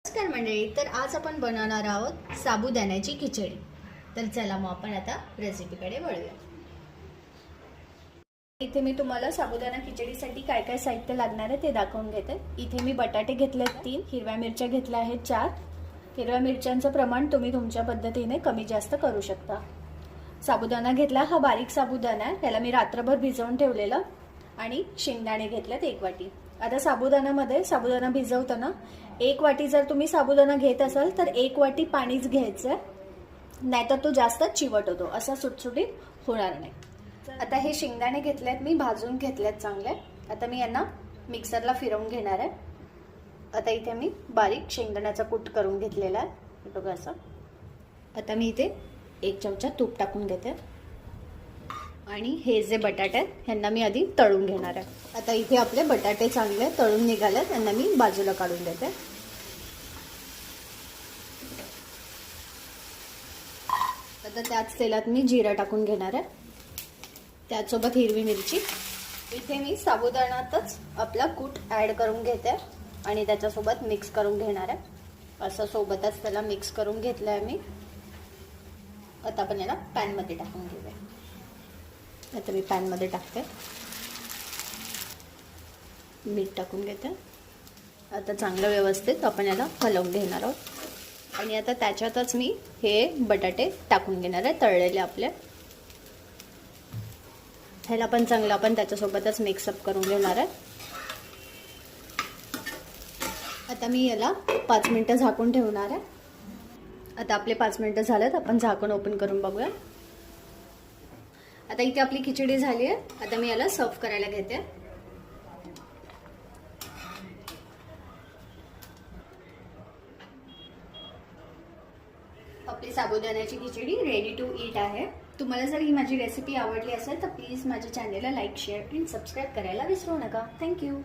नमस्कार मंडळी, तर आज आपण बनवणार आहोत साबुदाण्याची खिचडी। तर चला मग आपण आता रेसिपीकडे वळूया। इथे मी तुम्हाला साबुदाणा खिचडीसाठी काय काय साहित्य लागणार आहे ते दाखवून घेते। इथे मी बटाटे घेतले 3, हिरव्या मिरच्या घेतल्या आहेत 4। हिरव्या मिरच्यांचं प्रमाण तुम्ही तुमच्या पद्धतीने कमी जास्त करू शकता। साबुदाणा घेतला, हा बारीक साबुदाणा आहे, याला मी रात्रभर भिजवून ठेवलेला। आणि शेंगदाणे घेतलेत 1 वाटी। आता साबुदाणा भिजवताना 1 वाटी जर तुम्ही साबुदाणा घेत असाल तर 1 वाटी पाणीच घ्यायचं, नाहीतर तो जास्त चिवट होतो, असा सुटसुटीत होणार नाही। आता हे शेंगदाणे घेतलेत मी, भाजून घेतलेत चांगले। आता मी यांना मिक्सरला फिरवून घेणार आहे। आता इथे मी बारीक शेंगदाण्याचा कूट करून घेतलेला आहे, बघा असं। आता मी इथे 1 चमचा तूप टाकून घेते आणि हे जे बटाटे आहेत ह्यांना मी आधी तळून घेणार आहे। आता इथे आपले बटाटे चांगले तळून निघालेत, यांना मी बाजूला काढून देते। आता त्याच तेलात मी जिरा टाकून घेणार आहे, त्यासोबत हिरवी मिरची। इथे मी साबुदाण्यातच आपला कूट ऍड करून घेते आणि त्याच्यासोबत मिक्स करून घेणार आहे। असं सोबतच त्याला मिक्स करून घेतलंय मी। आता आपण याला पॅन मध्ये टाकून घेऊया। आता मी पॅन मध्ये टाकते, मीठ टाकून घेते। आता चांगलं व्यवस्थित आपण याला हलवून घेणार आहोत आणि आता त्याच्यातच मी हे बटाटे टाकून घेणार आहे तळलेले आपले। ह्याला पण चांगलं आपण त्याच्यासोबतच मिक्सअप करून घेणार आहे। आता मी याला 5 मिनिटं झाकून ठेवणार आहे। आता आपले 5 मिनिटं झालेत, आपण झाकण ओपन करून बघूया। आता इथे आपली खिचडी झाली आहे। आता मी याला सर्व करायला घेते। आपली साबुदाण्याची खिचडी रेडी टू ईट आहे। तुम्हाला जर ही माझी रेसिपी आवडली असेल तर प्लीज माझ्या चॅनलला लाईक, शेअर आणि सबस्क्राईब करायला विसरू नका। थँक्यू।